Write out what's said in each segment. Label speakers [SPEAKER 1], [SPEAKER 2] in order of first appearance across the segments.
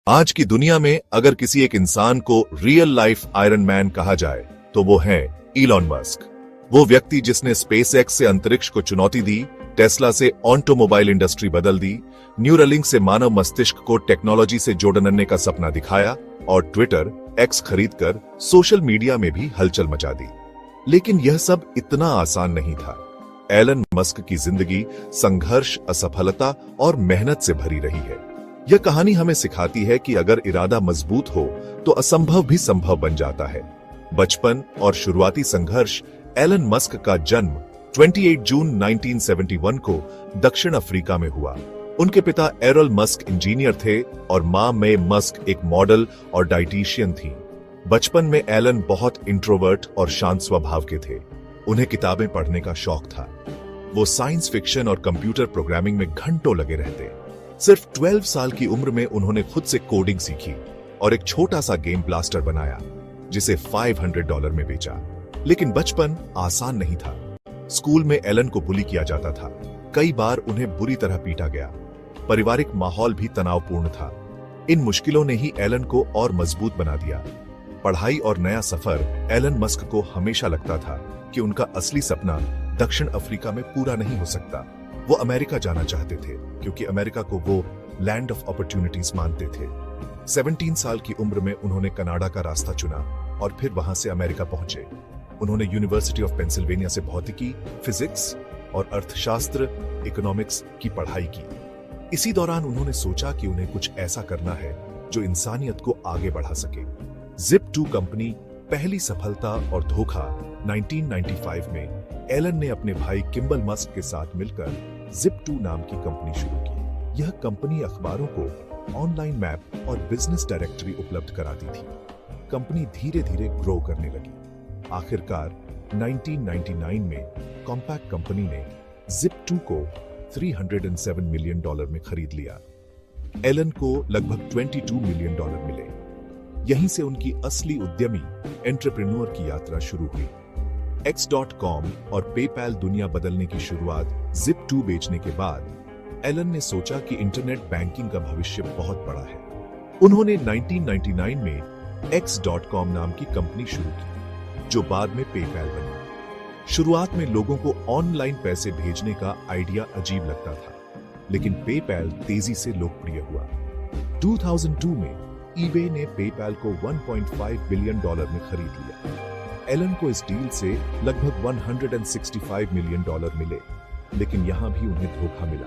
[SPEAKER 1] आज की दुनिया में अगर किसी एक इंसान को रियल लाइफ आयरन मैन कहा जाए तो वो है इलॉन मस्क। वो व्यक्ति जिसने स्पेसएक्स से अंतरिक्ष को चुनौती दी, टेस्ला से ऑटोमोबाइल इंडस्ट्री बदल दी, न्यूरालिंक से मानव मस्तिष्क को टेक्नोलॉजी से जोड़ने का सपना दिखाया और ट्विटर एक्स खरीदकर सोशल मीडिया में भी हलचल मचा दी। लेकिन यह सब इतना आसान नहीं था। एलन मस्क की जिंदगी संघर्ष, असफलता और मेहनत से भरी रही है। यह कहानी हमें सिखाती है कि अगर इरादा मजबूत हो तो असंभव भी संभव बन जाता है। बचपन और शुरुआती संघर्ष। एलन मस्क का जन्म 28 जून 1971 को दक्षिण अफ्रीका में हुआ। उनके पिता एरल मस्क इंजीनियर थे और मां मे मस्क एक मॉडल और डाइटिशियन थी। बचपन में एलन बहुत इंट्रोवर्ट और शांत स्वभाव के थे। उन्हें किताबें पढ़ने का शौक था। वो साइंस फिक्शन और कंप्यूटर प्रोग्रामिंग में घंटों लगे रहते। सिर्फ 12 साल की उम्र में उन्होंने खुद से कोडिंग सीखी और एक छोटा सा गेम ब्लास्टर बनाया जिसे $500 में बेचा। लेकिन बचपन आसान नहीं था। स्कूल में एलन को बुली किया जाता था। कई बार उन्हें बुरी तरह पीटा गया। पारिवारिक माहौल भी तनावपूर्ण था। इन मुश्किलों ने ही एलन को और मजबूत बना दिया। पढ़ाई और नया सफर। एलन मस्क को हमेशा लगता था कि उनका असली सपना दक्षिण अफ्रीका में पूरा नहीं हो सकता। वो अमेरिका जाना चाहते थे क्योंकि अमेरिका को वो लैंड ऑफ अपॉर्चुनिटीज मानते थे। 17 साल की उम्र में उन्होंने कनाडा का रास्ता चुना और फिर वहां से अमेरिका पहुंचे। उन्होंने यूनिवर्सिटी ऑफ पेंसिल्वेनिया से भौतिकी, फिजिक्स और अर्थशास्त्र, इकोनॉमिक्स की पढ़ाई की। इसी दौरान उन्होंने सोचा कि उन्हें कुछ ऐसा करना है जो इंसानियत को आगे बढ़ा सके। Zip2 कंपनी पहली सफलता और धोखा। 1995 में एलन ने अपने भाई किम्बल मस्क के साथ मिलकर Zip2 नाम की कंपनी शुरू की। यह कंपनी अखबारों को ऑनलाइन मैप और बिजनेस डायरेक्टरी उपलब्ध कराती थी। कंपनी धीरे धीरे ग्रो करने लगी। आखिरकार 1999 में कॉम्पैक्ट कंपनी ने Zip2 को $307 मिलियन में खरीद लिया। एलन को लगभग $22 मिलियन मिले। यहीं से उनकी असली उद्यमी एंटरप्रेन्योर की यात्रा शुरू हुई। X.com और पेपैल दुनिया बदलने की शुरुआत। Zip2 बेचने के बाद एलन ने सोचा कि इंटरनेट बैंकिंग का भविष्य बहुत बड़ा है। उन्होंने 1999 में X.com नाम की कंपनी शुरू की जो बाद में पेपैल बनी। शुरुआत में लोगों को ऑनलाइन पैसे भेजने का आइडिया अजीब लगता था, लेकिन पेपैल तेजी से लोकप्रिय हुआ। 2002 में ईबे ने पेपैल को $1.5 बिलियन में खरीद लिया। एलन को इस डील से लगभग $165 मिलियन मिले, लेकिन यहां भी उन्हें धोखा मिला।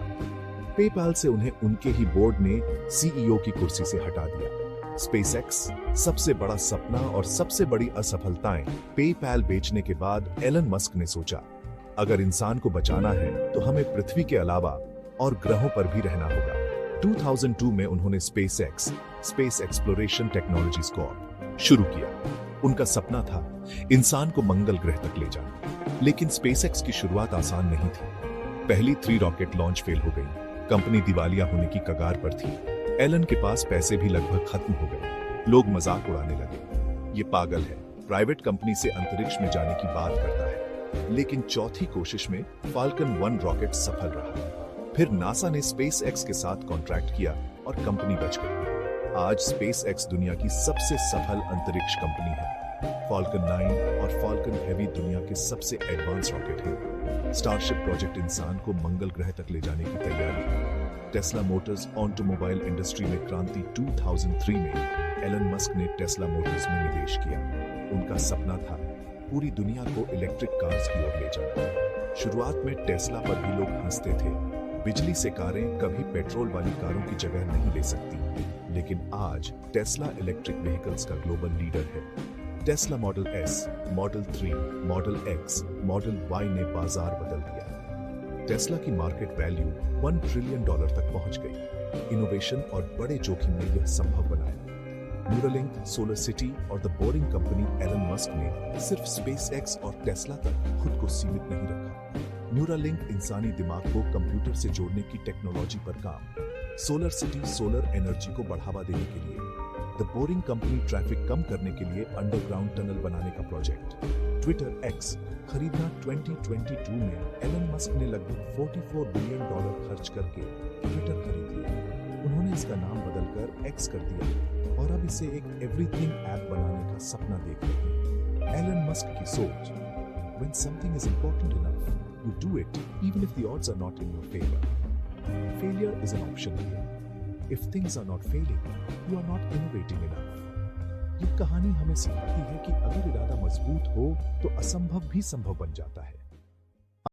[SPEAKER 1] पेपैल से उन्हें उनके ही बोर्ड ने सीईओ की कुर्सी से हटा दिया। स्पेसएक्स सबसे बड़ा सपना और सबसे बड़ी असफलताएं। पेपैल बेचने के बाद एलन मस्क ने सोचा, अगर इंसान को बचाना है तो हमें पृथ्वी के अलावा और ग्रहों पर भी रहना होगा। 2002 में उन्होंने SpaceX, space exploration technologies Corp शुरू किया। उनका सपना था इंसान को मंगल ग्रह तक ले जाना। लेकिन स्पेसएक्स की शुरुआत आसान नहीं थी। पहली 3 रॉकेट लॉन्च फेल हो गई। कंपनी दिवालिया होने की कगार पर थी। एलन के पास पैसे भी लगभग खत्म हो गए। लोग मजाक उड़ाने लगे, ये पागल है, प्राइवेट कंपनी से अंतरिक्ष में जाने की बात करता है। लेकिन चौथी कोशिश में फाल्कन 1 रॉकेट सफल रहा। फिर नासा ने स्पेसएक्स के साथ कॉन्ट्रैक्ट किया और कंपनी बच गई। आज स्पेसएक्स दुनिया की सबसे सफल अंतरिक्ष कंपनी है। फाल्कन 9 और फाल्कन हेवी दुनिया के सबसे एडवांस रॉकेट हैं। स्टारशिप प्रोजेक्ट इंसान को मंगल ग्रह तक ले जाने की तैयारी है। टेस्ला मोटर्स ऑटोमोबाइल इंडस्ट्री में क्रांति। 2003 में एलन मस्क ने टेस्ला मोटर्स में निवेश किया। उनका सपना था पूरी दुनिया को इलेक्ट्रिक कार्स की ओर ले जाना। शुरुआत में टेस्ला पर भी लोग हंसते थे। बिजली से कारें कभी पेट्रोल वाली कारों की जगह नहीं ले सकती। लेकिन आज टेस्ला इलेक्ट्रिक व्हीकल्स का ग्लोबल लीडर है। Tesla model S, model 3, model X, model Y ने बाजार बदल दिया। टेस्ला की मार्केट वैल्यू $1 ट्रिलियन तक पहुंच गई। इनोवेशन और बड़े जोखिम ने यह संभव बनाया। न्यूरालिंक, सोलर सिटी और the Boring Company. Elon Musk ने सिर्फ स्पेसएक्स और टेस्ला तक खुद को सीमित नहीं रखा। न्यूरालिंक इंसानी दिमाग को कंप्यूटर से जोड़ने की टेक्नोलॉजी पर काम। सोलर सिटी सोलर एनर्जी को बढ़ावा देने के लिए। द बोरिंग कंपनी ट्रैफिक कम करने के लिए अंडरग्राउंड टनल बनाने का प्रोजेक्ट। ट्विटर एक्स खरीदना। 2022 में एलन मस्क ने लगभग $44 बिलियन खर्च करके ट्विटर खरीद लिया।
[SPEAKER 2] उन्होंने इसका नाम बदलकर एक्स कर दिया और अब इसे एक एवरीथिंग ऐप बनाने का सपना देख रहे हैं। एलन मस्क की सोच, When something is important enough, you do it even if the odds are not in your favor. Failure is an option here. If things are not failing, you are not innovating enough. ये कहानी हमें सिखाती है कि अगर इरादा मजबूत हो तो असंभव भी संभव बन जाता है।